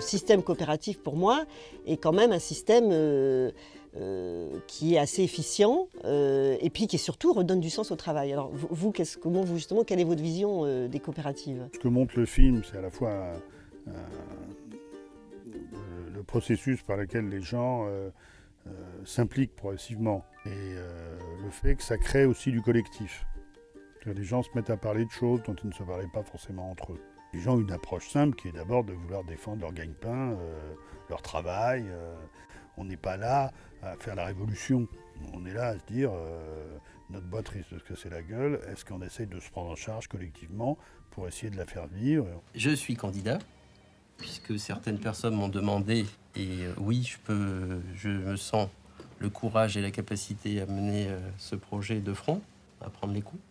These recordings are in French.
système coopératif, pour moi, est quand même un système qui est assez efficient et puis qui surtout redonne du sens au travail. Alors vous, justement, quelle est votre vision des coopératives? Ce que montre le film, c'est à la fois le processus par lequel les gens s'impliquent progressivement et le fait que ça crée aussi du collectif. Les gens se mettent à parler de choses dont ils ne se parlaient pas forcément entre eux. Les gens ont une approche simple qui est d'abord de vouloir défendre leur gagne-pain, leur travail. On n'est pas là à faire la révolution. On est là à se dire notre boîte risque de se casser la gueule. Est-ce qu'on essaye de se prendre en charge collectivement pour essayer de la faire vivre? Je suis candidat, puisque certaines personnes m'ont demandé, et oui, je me sens le courage et la capacité à mener ce projet de front, à prendre les coups.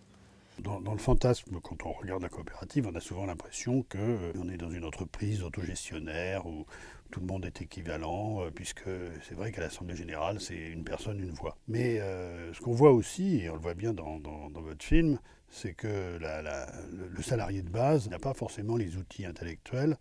Dans le fantasme, quand on regarde la coopérative, on a souvent l'impression qu'on est dans une entreprise autogestionnaire où tout le monde est équivalent, puisque c'est vrai qu'à l'Assemblée générale, c'est une personne, une voix. Mais ce qu'on voit aussi, et on le voit bien dans votre film, c'est que le salarié de base n'a pas forcément les outils intellectuels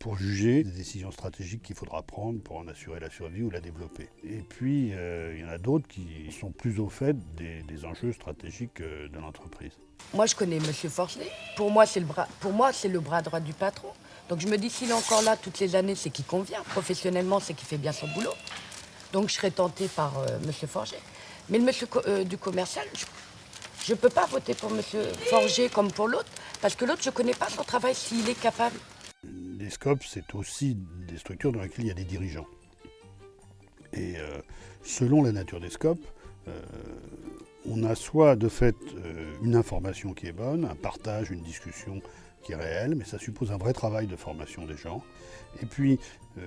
pour juger des décisions stratégiques qu'il faudra prendre pour en assurer la survie ou la développer. Et puis, il y en a d'autres qui sont plus au fait des enjeux stratégiques de l'entreprise. Moi, je connais M. Forger. Pour moi, c'est le bras droit du patron. Donc je me dis, s'il est encore là toutes les années, c'est qu'il convient. Professionnellement, c'est qu'il fait bien son boulot. Donc je serais tentée par M. Forger. Mais le monsieur du commercial, je ne peux pas voter pour M. Forger comme pour l'autre, parce que l'autre, je ne connais pas son travail, s'il est capable. Les SCOP, c'est aussi des structures dans lesquelles il y a des dirigeants. Et selon la nature des SCOP, on a soit de fait une information qui est bonne, un partage, une discussion qui est réelle, mais ça suppose un vrai travail de formation des gens. Et puis,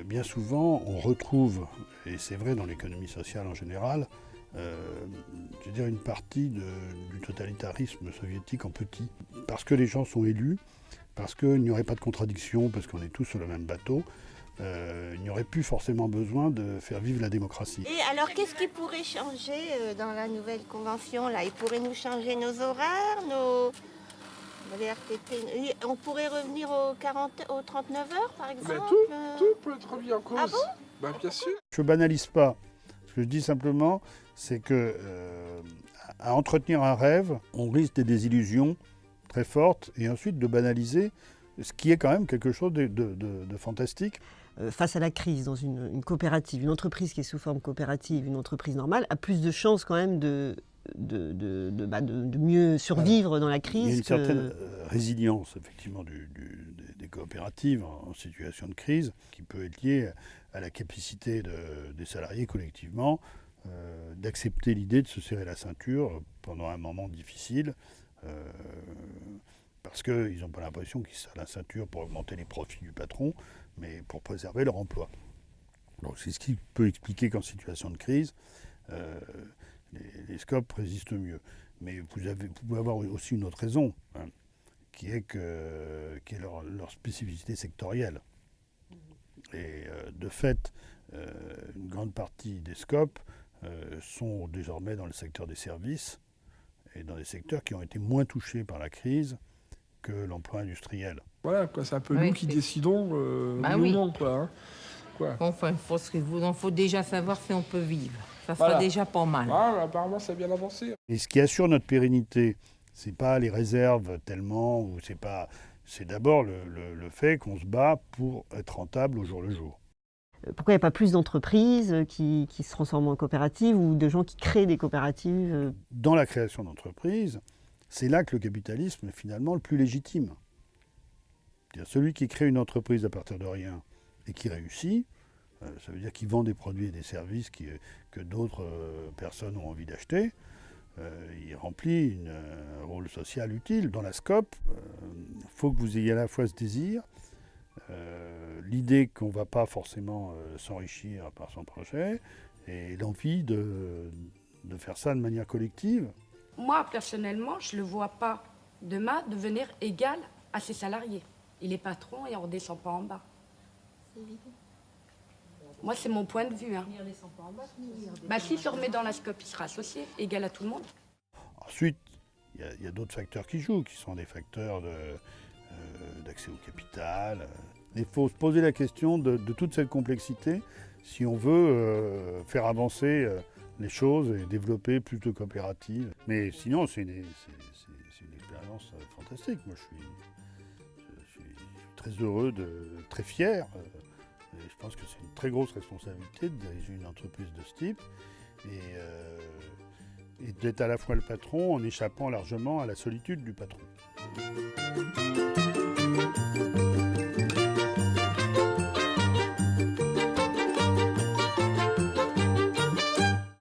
bien souvent, on retrouve, et c'est vrai dans l'économie sociale en général, je veux dire une partie du totalitarisme soviétique en petit. Parce que les gens sont élus, parce qu'il n'y aurait pas de contradiction, parce qu'on est tous sur le même bateau, il n'y aurait plus forcément besoin de faire vivre la démocratie. Et alors, qu'est-ce qui pourrait changer dans la nouvelle convention là? Il pourrait nous changer nos horaires, les RTT. On pourrait revenir aux 39 heures, par exemple? Tout peut être remis en cause. Ah bon? Bien sûr. Je ne banalise pas. Ce que je dis simplement, c'est que à entretenir un rêve, on risque des désillusions très fortes et ensuite de banaliser ce qui est quand même quelque chose de fantastique. Face à la crise dans une coopérative, une entreprise qui est sous forme coopérative, une entreprise normale, a plus de chances quand même de mieux survivre dans la crise. Il y a une certaine résilience effectivement des coopératives en situation de crise qui peut être liée à la capacité des salariés collectivement d'accepter l'idée de se serrer la ceinture pendant un moment difficile. Parce qu'ils n'ont pas l'impression qu'ils serrent la ceinture pour augmenter les profits du patron, mais pour préserver leur emploi. Donc c'est ce qui peut expliquer qu'en situation de crise, les SCOP résistent mieux. Mais vous pouvez avoir aussi une autre raison, hein, qui est leur spécificité sectorielle. Et de fait, une grande partie des SCOP sont désormais dans le secteur des services et dans des secteurs qui ont été moins touchés par la crise que l'emploi industriel. Voilà, quoi, c'est un peu nous qui décidons oui. Non, quoi, hein. Quoi. Enfin, il vous en faut déjà savoir si on peut vivre. Ça sera déjà pas mal. Voilà, apparemment, ça a bien avancé. Et ce qui assure notre pérennité, c'est pas les réserves tellement, ou c'est d'abord le fait qu'on se bat pour être rentable au jour le jour. Pourquoi il n'y a pas plus d'entreprises qui se transforment en coopératives ou de gens qui créent des coopératives? Dans la création d'entreprises, c'est là que le capitalisme est finalement le plus légitime. C'est-à-dire celui qui crée une entreprise à partir de rien et qui réussit, ça veut dire qu'il vend des produits et des services que d'autres personnes ont envie d'acheter. Il remplit un rôle social utile. Dans la SCOP, il faut que vous ayez à la fois ce désir, l'idée qu'on ne va pas forcément s'enrichir par son projet, et l'envie de faire ça de manière collective. Moi, personnellement, je ne le vois pas demain devenir égal à ses salariés. Il est patron et on ne redescend pas en bas. C'est évident. Moi, c'est mon point de vue. Hein. Il ne redescend pas en bas. S'il se remet dans la SCOP, il sera associé, égal à tout le monde. Ensuite, il y a d'autres facteurs qui jouent, qui sont des facteurs d'accès au capital. Il faut se poser la question de toute cette complexité si on veut faire avancer les choses et développer plus de coopératives. Mais sinon, c'est une expérience fantastique. Moi, je suis très heureux, très fier. Et je pense que c'est une très grosse responsabilité de diriger une entreprise de ce type et d'être à la fois le patron en échappant largement à la solitude du patron.